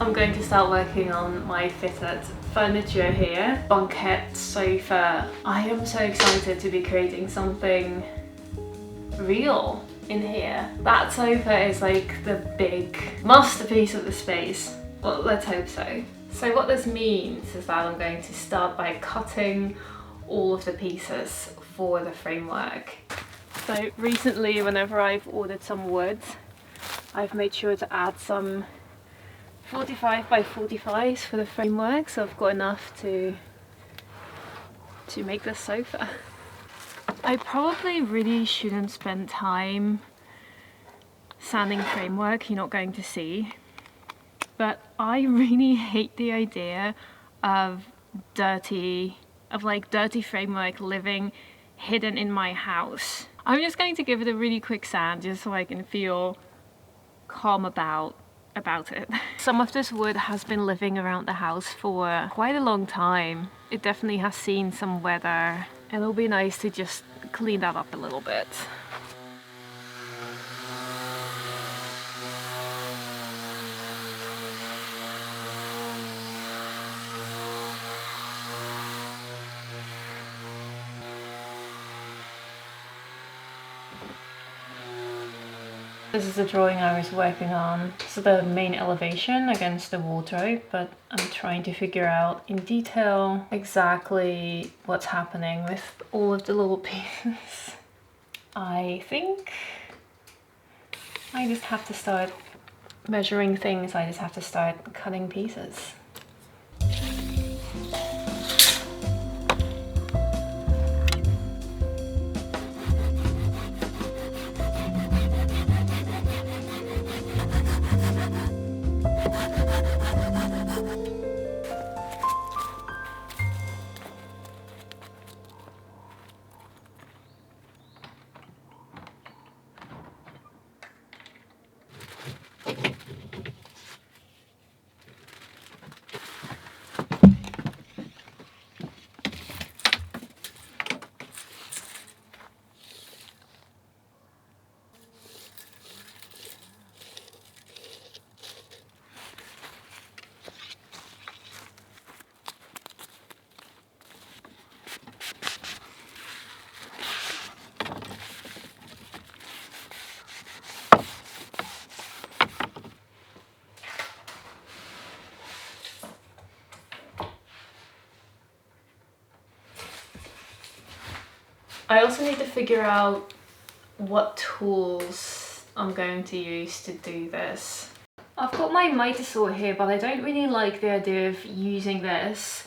I'm going to start working on my fitted furniture here. Banquette sofa. I am so excited to be creating something real in here. That sofa is like the big masterpiece of the space. Well, let's hope so. So what this means is that I'm going to start by cutting all of the pieces for the framework. So recently, whenever I've ordered some wood, I've made sure to add some 45 by 45s for the framework, so I've got enough to make this sofa. I probably really shouldn't spend time sanding framework you're not going to see, but I really hate the idea of dirty framework living hidden in my house. I'm just going to give it a really quick sand just so I can feel calm about it. Some of this wood has been living around the house for quite a long time. It definitely has seen some weather, and it'll be nice to just clean that up a little bit. This is the drawing I was working on. So the main elevation against the wardrobe, but I'm trying to figure out in detail exactly what's happening with all of the little pieces. I think I just have to start measuring things. I just have to start cutting pieces. I also need to figure out what tools I'm going to use to do this. I've got my miter saw here, but I don't really like the idea of using this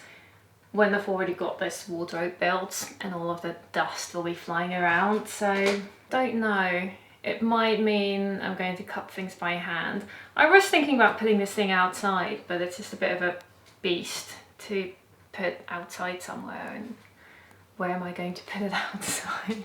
when I've already got this wardrobe built and all of the dust will be flying around, so don't know. It might mean I'm going to cut things by hand. I was thinking about putting this thing outside, but it's just a bit of a beast to put outside somewhere, and where am I going to put it outside?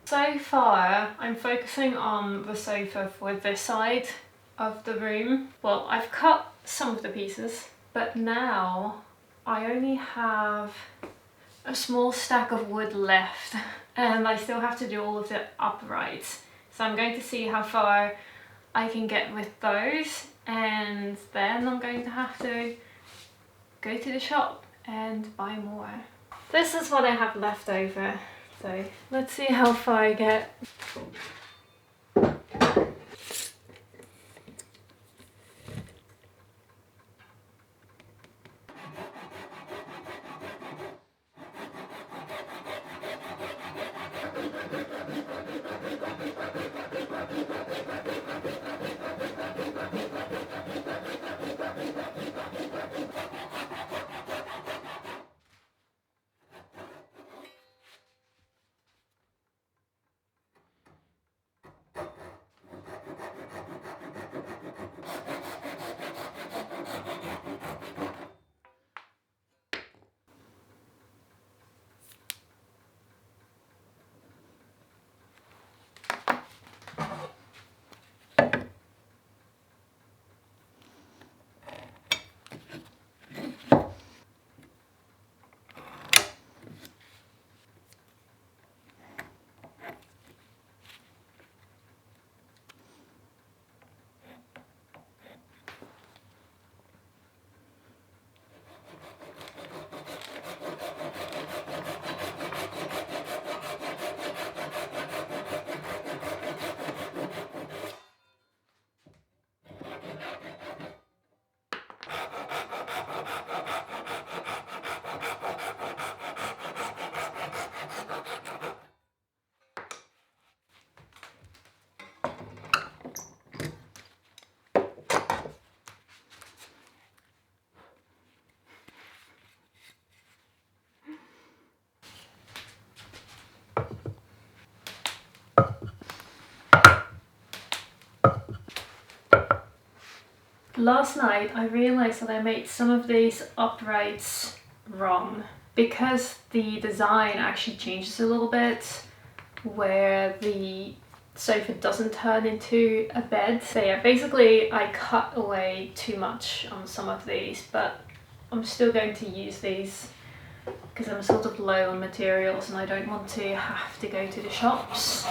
So far, I'm focusing on the sofa for this side of the room. Well, I've cut some of the pieces, but now I only have a small stack of wood left and I still have to do all of the uprights. So I'm going to see how far I can get with those, and then I'm going to have to go to the shop and buy more. This is what I have left over. So let's see how far I get. Last night I realised that I made some of these uprights wrong because the design actually changes a little bit where the sofa doesn't turn into a bed. So yeah, basically I cut away too much on some of these, but I'm still going to use these because I'm sort of low on materials and I don't want to have to go to the shops.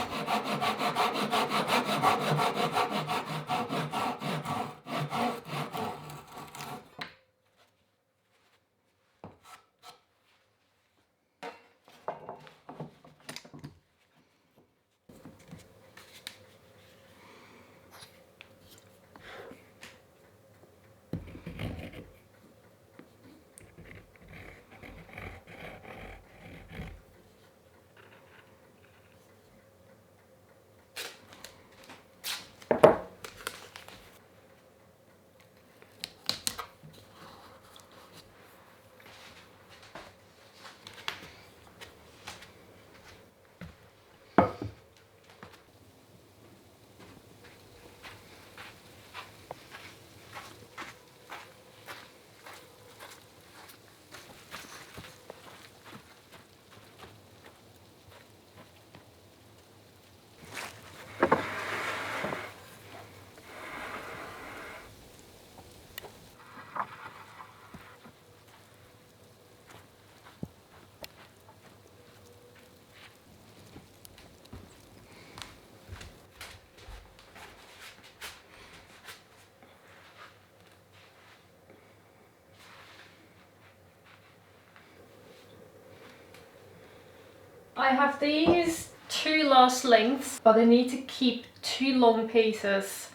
I have these two last lengths, but I need to keep two long pieces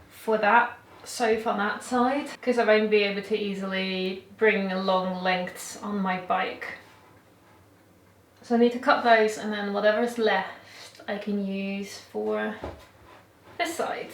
for that sofa on that side because I won't be able to easily bring long lengths on my bike. So I need to cut those, and then whatever is left I can use for this side.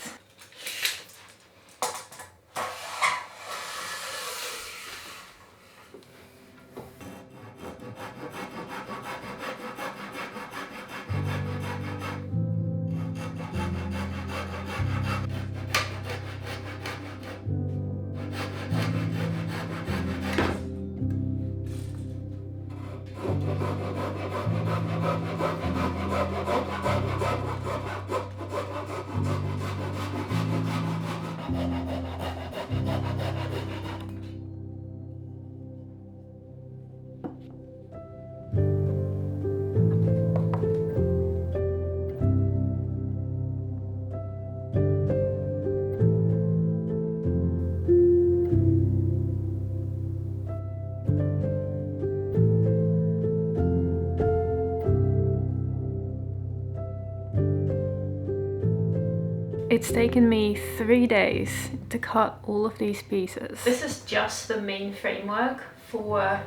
It's taken me 3 days to cut all of these pieces. This is just the main framework for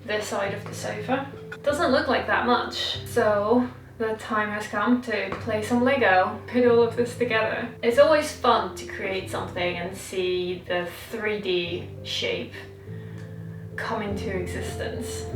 this side of the sofa. It doesn't look like that much, so the time has come to play some Lego, put all of this together. It's always fun to create something and see the 3D shape come into existence.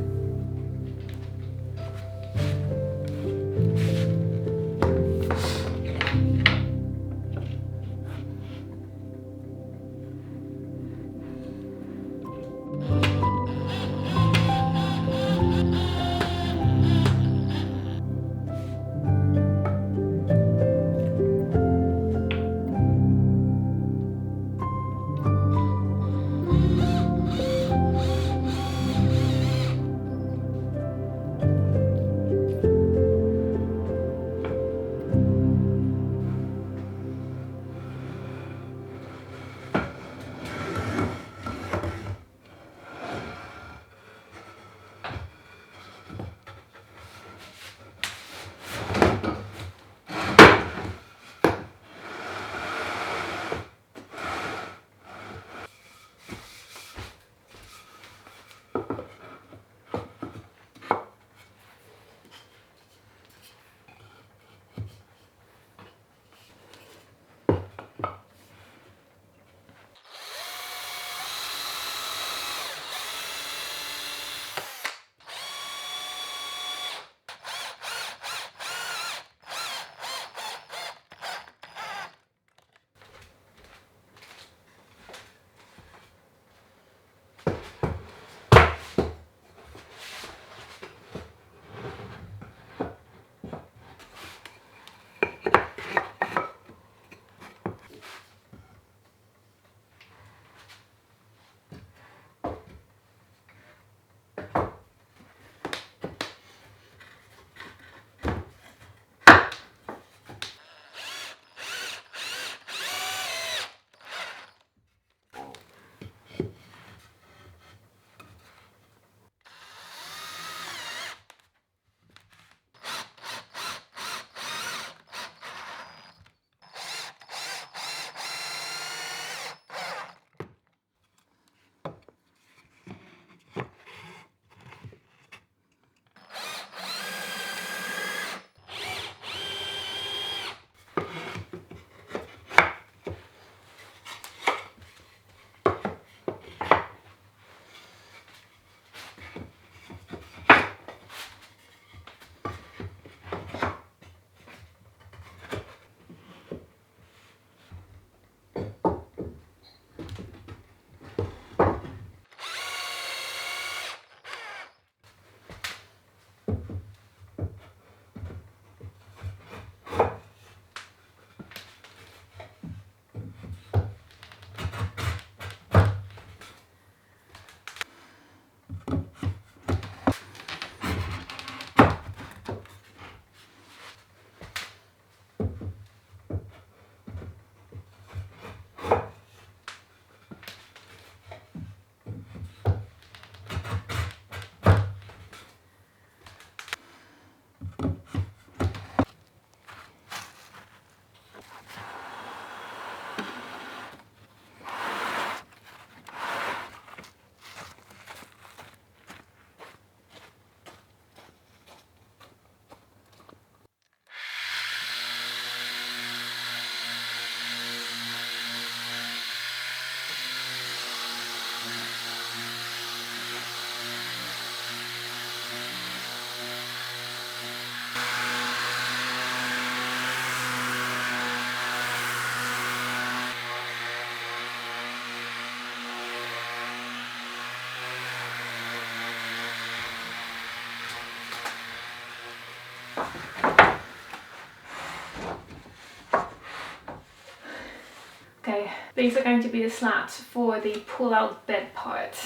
Okay, these are going to be the slats for the pull-out bed part.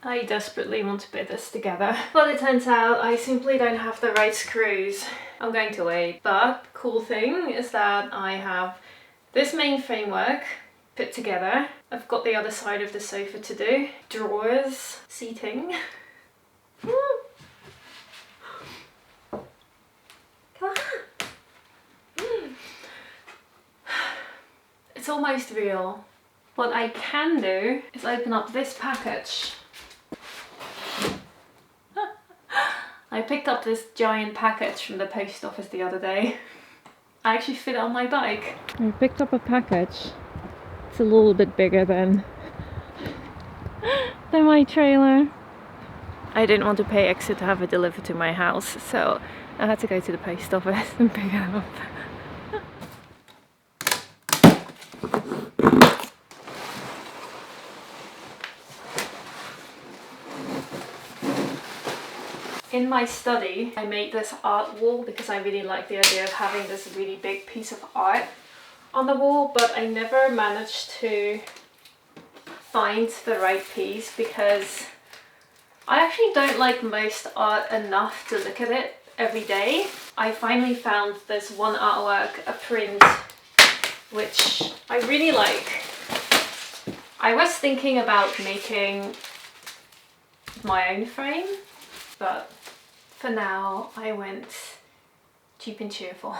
I desperately want to put this together, but it turns out I simply don't have the right screws. I'm going to wait, but cool thing is that I have this main framework put together. I've got the other side of the sofa to do. Drawers, seating. Come on. It's almost real. What I can do is open up this package. I picked up this giant package from the post office the other day. I actually fit it on my bike. I picked up a package. It's a little bit bigger than my trailer. I didn't want to pay extra to have it delivered to my house, so I had to go to the post office and pick it up. In my study, I made this art wall because I really like the idea of having this really big piece of art on the wall, but I never managed to find the right piece because I actually don't like most art enough to look at it every day. I finally found this one artwork, a print, which I really like. I was thinking about making my own frame, but for now I went cheap and cheerful.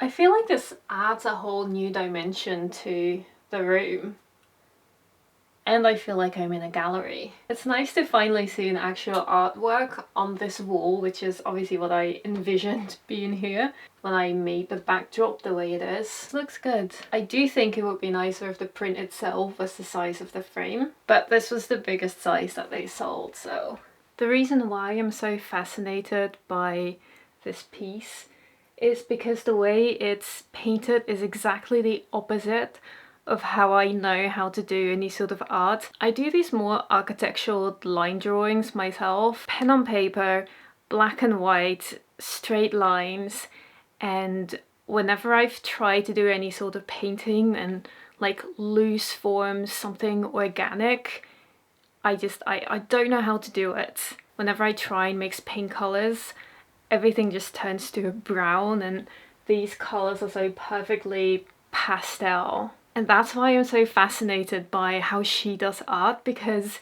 I feel like this adds a whole new dimension to the room. And I feel like I'm in a gallery. It's nice to finally see an actual artwork on this wall, which is obviously what I envisioned being here when I made the backdrop the way it is. It looks good. I do think it would be nicer if the print itself was the size of the frame, but this was the biggest size that they sold, so. The reason why I'm so fascinated by this piece is because the way it's painted is exactly the opposite of how I know how to do any sort of art. I do these more architectural line drawings myself, pen on paper, black and white, straight lines, and whenever I've tried to do any sort of painting and like loose forms, something organic, I don't know how to do it. Whenever I try and mix paint colors, everything just turns to a brown, and these colors are so perfectly pastel. And that's why I'm so fascinated by how she does art, because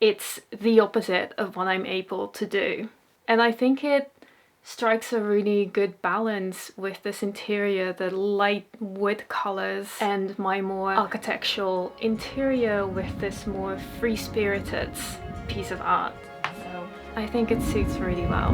it's the opposite of what I'm able to do. And I think it strikes a really good balance with this interior, the light wood colors, and my more architectural interior with this more free-spirited piece of art. So I think it suits really well.